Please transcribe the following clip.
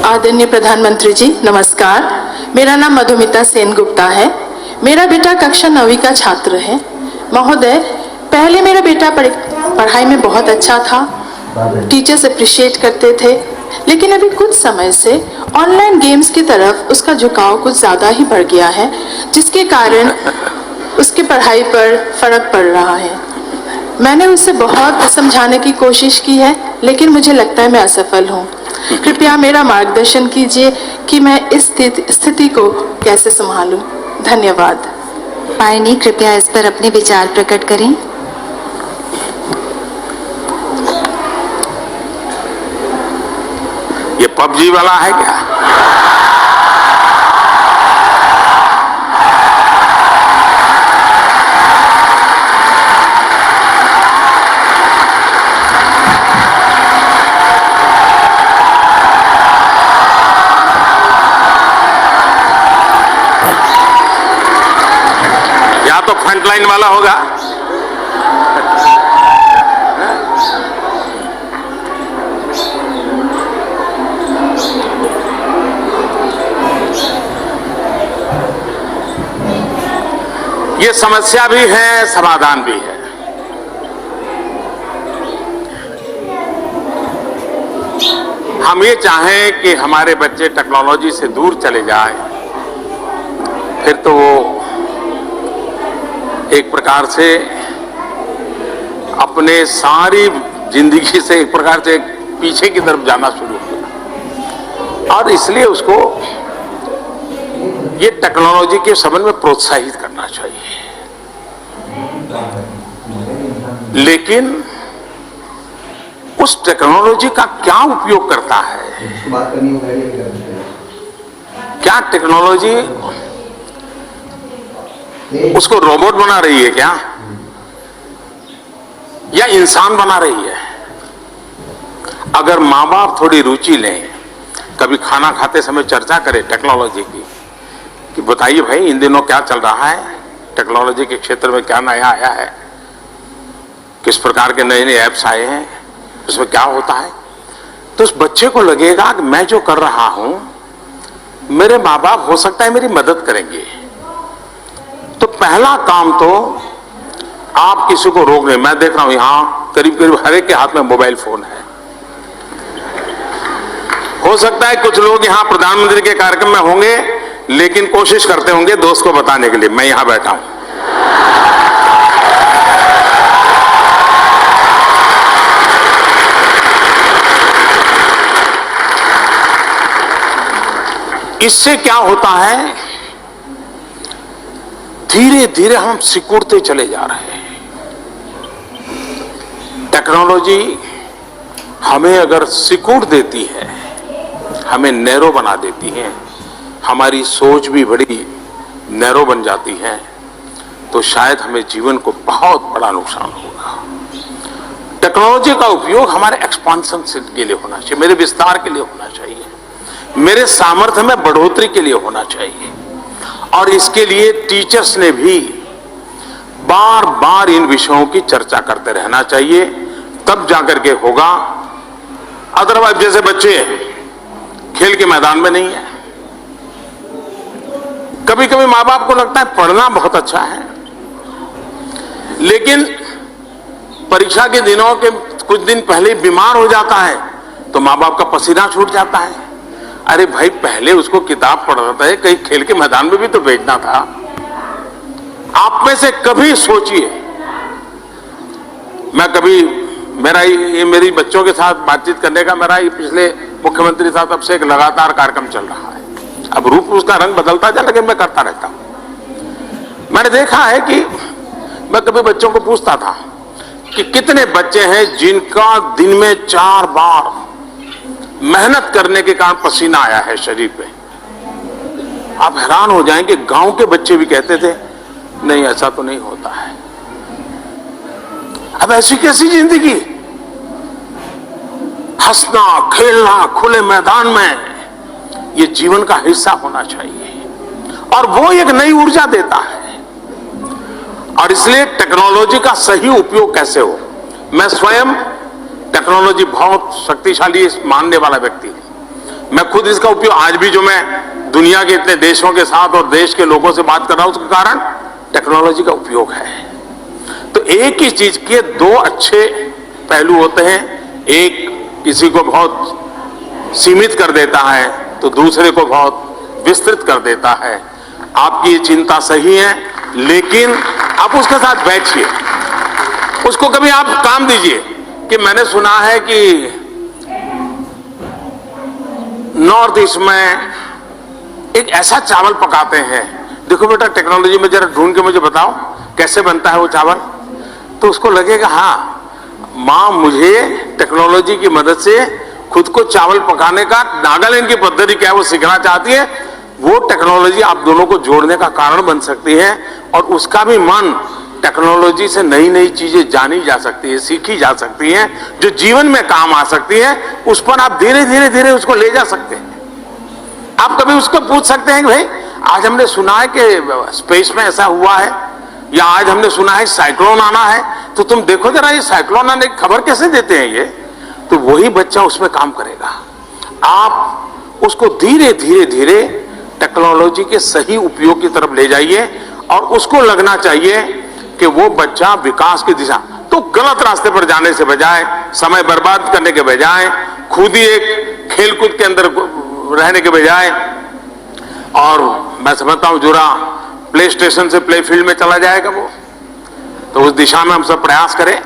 आदरणीय प्रधानमंत्री जी नमस्कार। मेरा नाम मधुमिता सेन गुप्ता है। मेरा बेटा कक्षा 9वीं का छात्र है। महोदय, पहले मेरा बेटा पढ़ाई में बहुत अच्छा था, टीचर्स अप्रिशिएट करते थे, लेकिन अभी कुछ समय से ऑनलाइन गेम्स की तरफ उसका झुकाव कुछ ज़्यादा ही बढ़ गया है, जिसके कारण उसकी पढ़ाई पर फर्क पड़ रहा है। मैंने उसे बहुत समझाने की कोशिश की है, लेकिन मुझे लगता है मैं असफल हूँ। कृपया मेरा मार्गदर्शन कीजिए कि मैं इस स्थिति को कैसे संभालूं। धन्यवाद। पायनी, कृपया इस पर अपने विचार प्रकट करें। ये पबजी वाला है क्या? या तो फ्रंटलाइन वाला होगा। ये समस्या भी है, समाधान भी है। हम ये चाहें कि हमारे बच्चे टेक्नोलॉजी से दूर चले जाएं, फिर तो वो एक प्रकार से अपने सारी जिंदगी से एक प्रकार से पीछे की तरफ जाना शुरू किया, और इसलिए उसको ये टेक्नोलॉजी के संबंध में प्रोत्साहित करना चाहिए। लेकिन उस टेक्नोलॉजी का क्या उपयोग करता है? क्या टेक्नोलॉजी उसको रोबोट बना रही है क्या, या इंसान बना रही है? अगर माँ बाप थोड़ी रुचि लें, कभी खाना खाते समय चर्चा करें टेक्नोलॉजी की, कि बताइए भाई इन दिनों क्या चल रहा है, टेक्नोलॉजी के क्षेत्र में क्या नया आया है, किस प्रकार के नए नए ऐप्स आए हैं, उसमें क्या होता है, तो उस बच्चे को लगेगा कि मैं जो कर रहा हूं मेरे माँ बाप हो सकता है मेरी मदद करेंगे। तो पहला काम तो आप किसी को रोक नहीं। मैं देख रहा हूं यहां करीब करीब हर एक के हाथ में मोबाइल फोन है। हो सकता है कुछ लोग यहां प्रधानमंत्री के कार्यक्रम में होंगे, लेकिन कोशिश करते होंगे दोस्त को बताने के लिए मैं यहां बैठा हूं। इससे क्या होता है, धीरे धीरे हम सिकुड़ते चले जा रहे हैं। टेक्नोलॉजी हमें अगर सिकुड़ देती है, हमें नैरो बना देती है, हमारी सोच भी बड़ी नैरो बन जाती है, तो शायद हमें जीवन को बहुत बड़ा नुकसान होगा। टेक्नोलॉजी का उपयोग हमारे एक्सपांशन के लिए होना चाहिए, मेरे विस्तार के लिए होना चाहिए, मेरे सामर्थ्य में बढ़ोतरी के लिए होना चाहिए। और इसके लिए टीचर्स ने भी बार बार इन विषयों की चर्चा करते रहना चाहिए, तब जाकर के होगा। अदरवाइज जैसे बच्चे खेल के मैदान में नहीं है, कभी कभी माँ बाप को लगता है पढ़ना बहुत अच्छा है, लेकिन परीक्षा के दिनों के कुछ दिन पहले बीमार हो जाता है तो माँ बाप का पसीना छूट जाता है। अरे भाई, पहले उसको किताब पढ़ाता है, कहीं खेल के मैदान में भी तो भेजना था। आप में से कभी सोचिए, मैं कभी मेरी बच्चों के साथ बातचीत करने का मेरा पिछले मुख्यमंत्री साहब तब से एक लगातार कार्यक्रम चल रहा है। अब रूप उसका रंग बदलता जा, लेकिन मैं करता रहता हूं। मैंने देखा है कि मैं कभी बच्चों को पूछता था कि कितने बच्चे हैं जिनका दिन में 4 बार मेहनत करने के कारण पसीना आया है शरीर पे। आप हैरान हो जाएंगे, गांव के बच्चे भी कहते थे नहीं ऐसा तो नहीं होता है। अब ऐसी कैसी जिंदगी, हंसना खेलना खुले मैदान में, ये जीवन का हिस्सा होना चाहिए, और वो एक नई ऊर्जा देता है। और इसलिए टेक्नोलॉजी का सही उपयोग कैसे हो, मैं स्वयं टेक्नोलॉजी बहुत शक्तिशाली मानने वाला व्यक्ति हूं। मैं खुद इसका उपयोग आज भी जो मैं दुनिया के इतने देशों के साथ और देश के लोगों से बात कर रहा हूं उसका कारण टेक्नोलॉजी का उपयोग है। तो एक ही चीज के दो अच्छे पहलू होते हैं, एक किसी को बहुत सीमित कर देता है तो दूसरे को बहुत विस्तृत कर देता है। आपकी ये चिंता सही है, लेकिन आप उसके साथ बैठिए, उसको कभी आप काम दीजिए कि मैंने सुना है कि नॉर्थ ईस्ट में एक ऐसा चावल पकाते हैं, देखो बेटा टेक्नोलॉजी में जरा ढूंढ के मुझे बताओ कैसे बनता है वो चावल। तो उसको लगेगा हाँ माँ मुझे टेक्नोलॉजी की मदद से खुद को चावल पकाने का नागालैंड की पद्धति क्या है वो सीखना चाहती है। वो टेक्नोलॉजी आप दोनों को जोड़ने का कारण बन सकती है और उसका भी मन टेक्नोलॉजी से नई नई चीजें जानी जा सकती है, सीखी जा सकती है, जो जीवन में काम आ सकती है। उस पर आप धीरे धीरे धीरे उसको ले जा सकते हैं। आप कभी उसको पूछ सकते हैं कि भाई आज हमने सुना है कि स्पेस में ऐसा हुआ है, या आज हमने सुना है साइक्लोन आना है, तो तुम देखो जरा ये साइक्लोन आने की खबर कैसे देते हैं ये। तो वही बच्चा उसमें काम करेगा। आप उसको धीरे धीरे धीरे टेक्नोलॉजी के सही उपयोग की तरफ ले जाइए और उसको लगना चाहिए कि वो बच्चा विकास की दिशा, तो गलत रास्ते पर जाने से बजाय, समय बर्बाद करने के बजाय, खुद ही एक खेलकूद के अंदर रहने के बजाय, और मैं समझता हूं जुरा प्ले स्टेशन से प्ले फील्ड में चला जाएगा वो, तो उस दिशा में हम सब प्रयास करें।